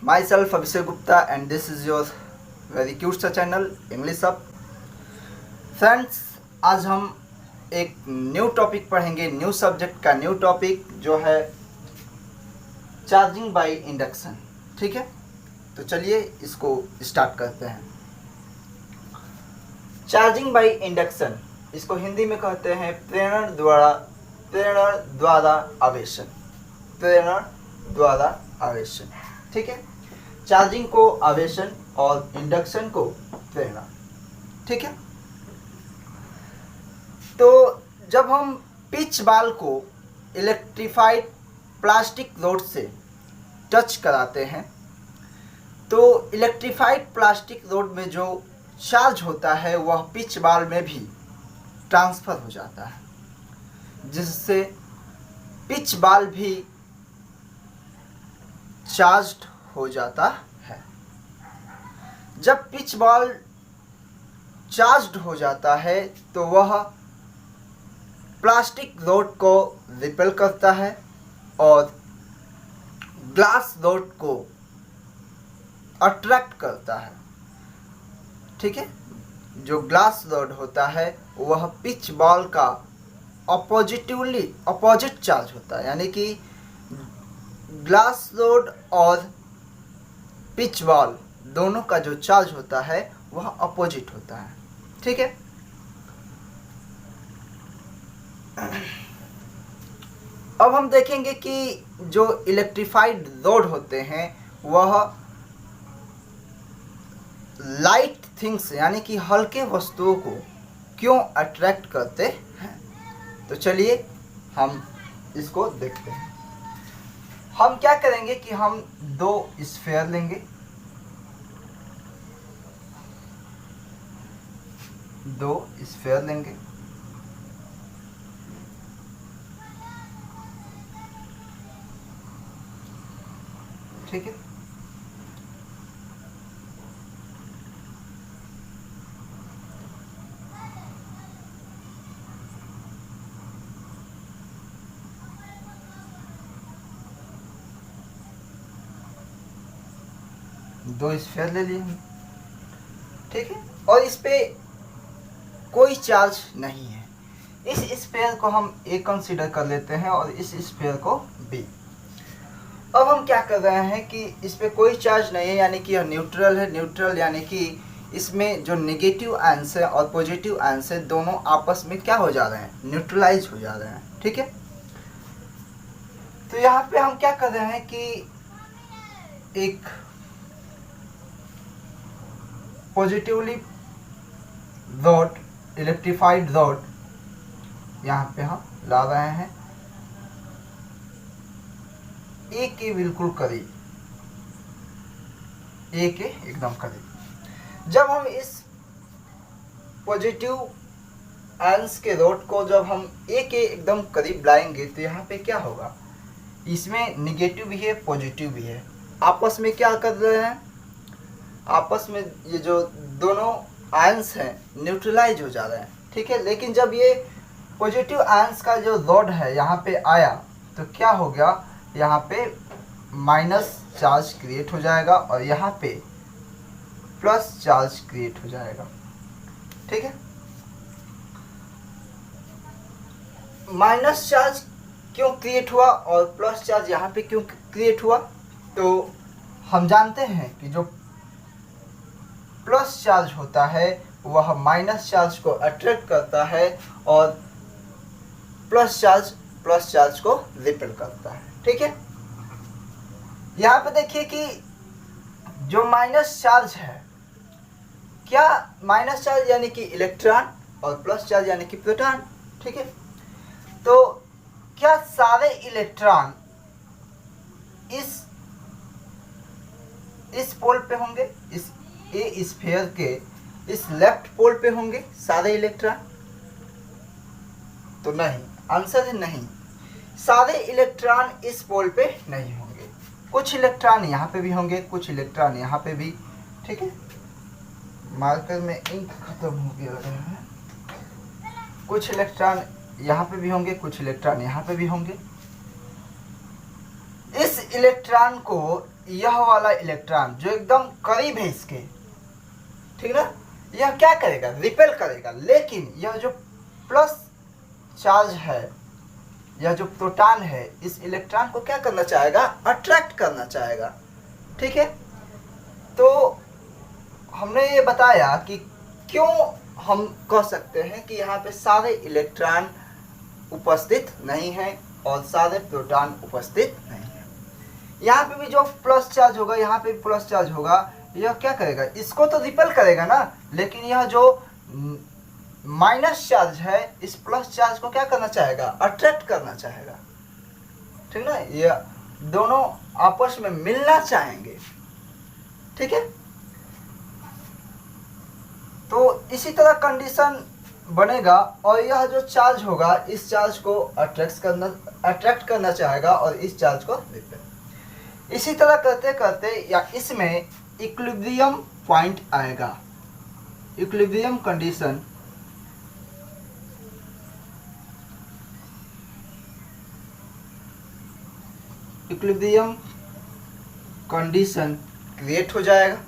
myself Abhishek Gupta and this is your very cute सा channel English up. Friends, आज हम एक new topic पढ़ेंगे, न्यू सब्जेक्ट का न्यू टॉपिक जो है चार्जिंग बाय इंडक्शन। ठीक है, तो चलिए इसको स्टार्ट करते हैं। चार्जिंग बाय इंडक्शन, इसको हिंदी में कहते हैं प्रेरण द्वारा आवेशन। प्रेरण द्वारा आवेशन, ठीक है। चार्जिंग को आवेशन और इंडक्शन को प्रेरणा, ठीक है। तो जब हम पिच बॉल को इलेक्ट्रिफाइड प्लास्टिक रोड से टच कराते हैं तो इलेक्ट्रिफाइड प्लास्टिक रोड में जो चार्ज होता है वह पिच बॉल में भी ट्रांसफ़र हो जाता है, जिससे पिच बॉल भी चार्ज्ड हो जाता है। जब पिच बॉल चार्ज्ड हो जाता है तो वह प्लास्टिक रोड को रिपेल करता है और ग्लास रोड को अट्रैक्ट करता है, ठीक है। जो ग्लास रोड होता है वह पिच बॉल का अपोजिट चार्ज होता है, यानी कि ग्लास रोड और पिच बॉल दोनों का जो चार्ज होता है वह अपोजिट होता है, ठीक है। अब हम देखेंगे कि जो इलेक्ट्रिफाइड रोड होते हैं वह लाइट थिंग्स यानी कि हल्के वस्तुओं को क्यों अट्रैक्ट करते हैं। तो चलिए हम इसको देखते हैं। हम क्या करेंगे कि हम दो स्फीयर लेंगे, ठीक है। दो स्फीयर ले लिए हम, ठीक है। और इस पे कोई चार्ज नहीं है। इस स्फीयर को हम ए कंसीडर कर लेते हैं और इस स्फीयर को बी। अब हम क्या कर रहे हैं कि इस पे कोई चार्ज नहीं है, यानी कि यह न्यूट्रल है। न्यूट्रल यानी कि इसमें जो नेगेटिव आयंस है और पॉजिटिव आयंस है दोनों आपस में क्या हो जा रहे हैं, न्यूट्रलाइज हो जा रहे हैं, ठीक है। तो यहाँ पे हम क्या कर रहे हैं कि एक पॉजिटिवली रोड, इलेक्ट्रिफाइड रोड यहाँ पे हम ला रहे हैं ए के बिल्कुल करीब, ए के एकदम करीब। जब हम इस पॉजिटिव आयंस के रोड को जब हम ए के एकदम करीब लाएंगे तो यहाँ पे क्या होगा, इसमें निगेटिव भी है पॉजिटिव भी है, आपस में क्या कर रहे हैं, आपस में ये जो दोनों आयंस हैं न्यूट्रलाइज हो जा रहे हैं, ठीक है। लेकिन जब ये पॉजिटिव आयंस का जो रोड है यहाँ पे आया तो क्या हो गया, यहाँ पे माइनस चार्ज क्रिएट हो जाएगा और यहाँ पे प्लस चार्ज क्रिएट हो जाएगा, ठीक है। माइनस चार्ज क्यों क्रिएट हुआ और प्लस चार्ज यहाँ पे क्यों क्रिएट हुआ, तो हम जानते हैं कि जो प्लस चार्ज होता है वह माइनस चार्ज को अट्रैक्ट करता है और प्लस चार्ज को रिपेल करता है, ठीक है। यहाँ पे देखिए कि जो माइनस चार्ज है, क्या माइनस चार्ज यानी कि इलेक्ट्रॉन और प्लस चार्ज यानी कि प्रोटॉन, ठीक है। तो क्या सारे इलेक्ट्रॉन इस पोल पे होंगे, इस ए स्फीयर के इस लेफ्ट पोल पे होंगे सारे इलेक्ट्रॉन? तो नहीं, आंसर है नहीं। सारे इलेक्ट्रॉन इस पोल पे नहीं होंगे, कुछ इलेक्ट्रॉन यहाँ पे भी होंगे, कुछ इलेक्ट्रॉन यहाँ पे भी, ठीक है। मार्कर में इंक खत्म हो गया है। कुछ इलेक्ट्रॉन यहाँ पे भी होंगे, कुछ इलेक्ट्रॉन यहाँ पे भी होंगे। इस इलेक्ट्रॉन को यह वाला इलेक्ट्रॉन जो एकदम करीब है इसके, ठीक ना, यह क्या करेगा, रिपेल करेगा। लेकिन यह जो प्लस चार्ज है, यह जो प्रोटॉन है, इस इलेक्ट्रॉन को क्या करना चाहेगा, अट्रैक्ट करना चाहेगा। ठीक है, तो हमने ये बताया कि क्यों हम कह सकते हैं कि यहाँ पे सारे इलेक्ट्रॉन उपस्थित नहीं हैं और सारे प्रोटॉन उपस्थित नहीं हैं। यहाँ पे भी जो प्लस चार्ज होगा, यहाँ पे भी प्लस चार्ज होगा, यह क्या करेगा, इसको तो रिपेल करेगा ना, लेकिन यह जो माइनस चार्ज है, इस प्लस चार्ज को क्या करना चाहेगा, अट्रैक्ट करना चाहेगा। ठीक ना, ये दोनों आपस में मिलना चाहेंगे। ठीक है, तो इसी तरह कंडीशन बनेगा और यह जो चार्ज होगा, इस चार्ज को अट्रैक्ट करना चाहेगा और इस चार्ज को रिपेल। इसी तरह करते करते या इसमें इक्विलिब्रियम पॉइंट आएगा, equilibrium condition. Equilibrium condition create हो जाएगा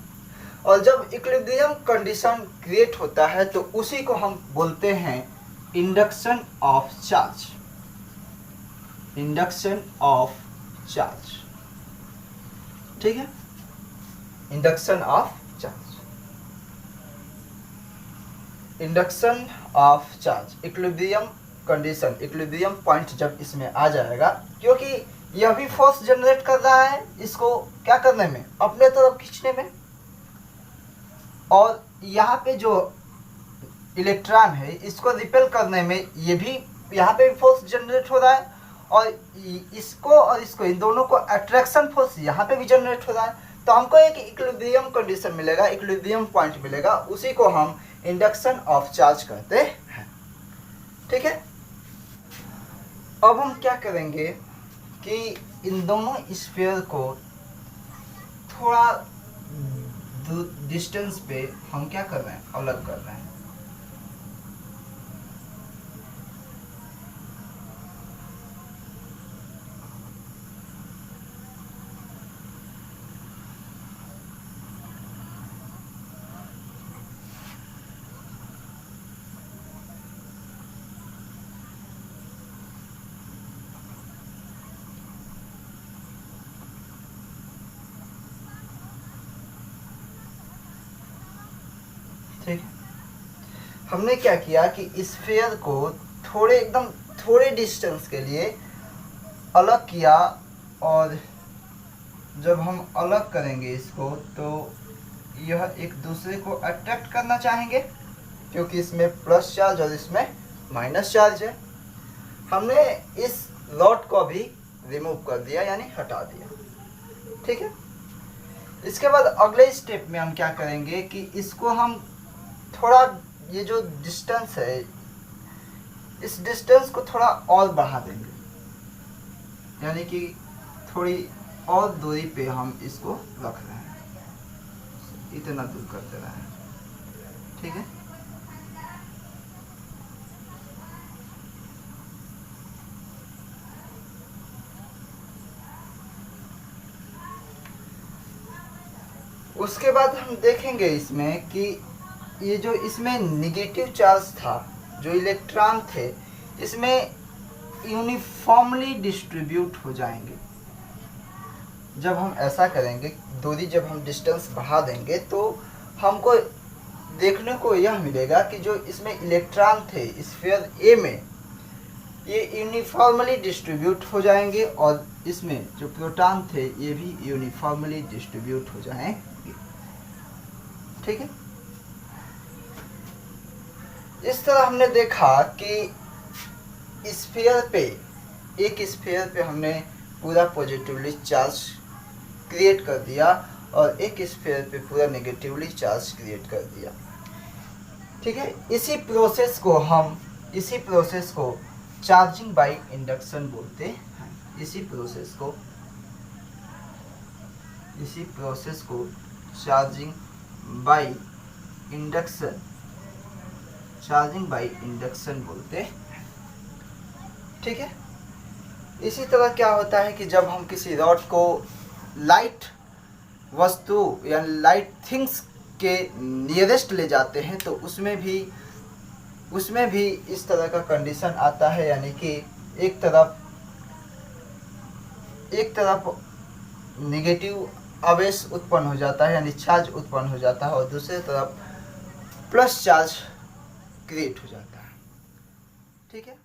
और जब इक्विलिब्रियम कंडीशन क्रिएट होता है तो उसी को हम बोलते हैं induction of charge, induction of charge. ठीक है, induction of charge, induction of charge, equilibrium condition, equilibrium point जब इसमें आ जाएगा, क्योंकि यह भी फोर्स जनरेट कर रहा है इसको क्या करने में, अपने तरफ खींचने में, और यहाँ पे जो इलेक्ट्रॉन है इसको रिपेल करने में ये भी यहाँ पे भी फोर्स जनरेट हो रहा है, और इसको और इसको, इन दोनों को अट्रैक्शन फोर्स यहाँ पे भी जनरेट हो रहा है। तो हमको एक इक्विलिब्रियम कंडीशन मिलेगा, इक्विलिब्रियम पॉइंट मिलेगा, उसी को हम इंडक्शन ऑफ चार्ज कहते हैं। ठीक है, अब हम क्या करेंगे कि इन दोनों स्फीयर को थोड़ा डिस्टेंस पे हम क्या कर रहे हैं, अलग कर रहे हैं। ठीक है, हमने क्या किया कि स्फीयर को थोड़े एकदम थोड़े डिस्टेंस के लिए अलग किया, और जब हम अलग करेंगे इसको तो यह एक दूसरे को अट्रैक्ट करना चाहेंगे, क्योंकि इसमें प्लस चार्ज और इसमें माइनस चार्ज है। हमने इस रॉड को भी रिमूव कर दिया, यानी हटा दिया। ठीक है, इसके बाद अगले स्टेप में हम क्या करेंगे कि इसको हम थोड़ा, ये जो डिस्टेंस है, इस डिस्टेंस को थोड़ा और बढ़ा देंगे, यानी कि थोड़ी और दूरी पे हम इसको रख रहे हैं, इतना दूर कर दे रहे हैं। ठीक है, उसके बाद हम देखेंगे इसमें कि ये जो इसमें निगेटिव चार्ज था, जो इलेक्ट्रॉन थे, इसमें यूनिफॉर्मली डिस्ट्रीब्यूट हो जाएंगे। जब हम ऐसा करेंगे, दूरी जब हम डिस्टेंस बढ़ा देंगे, तो हमको देखने को यह मिलेगा कि जो इसमें इलेक्ट्रॉन थे स्फीयर ए में, ये यूनिफॉर्मली डिस्ट्रीब्यूट हो जाएंगे, और इसमें जो प्रोटॉन थे ये भी यूनिफॉर्मली डिस्ट्रीब्यूट हो जाएंगे। ठीक है, इस तरह हमने देखा कि स्फीयर पे, एक स्फीयर पे हमने पूरा पॉजिटिवली चार्ज क्रिएट कर दिया और एक स्फीयर पे पूरा नेगेटिवली चार्ज क्रिएट कर दिया। ठीक है, इसी प्रोसेस को चार्जिंग बाय इंडक्शन बोलते हैं। इसी प्रोसेस को चार्जिंग बाय इंडक्शन बोलते हैं। ठीक है, इसी तरह क्या होता है कि जब हम किसी रॉड को लाइट वस्तु या लाइट थिंग्स के नियरेस्ट ले जाते हैं तो उसमें भी इस तरह का कंडीशन आता है, यानी कि एक तरफ नेगेटिव आवेश उत्पन्न हो जाता है, यानी चार्ज उत्पन्न हो जाता है, और दूसरी तरफ प्लस चार्ज क्रिएट हो जाता है। ठीक है।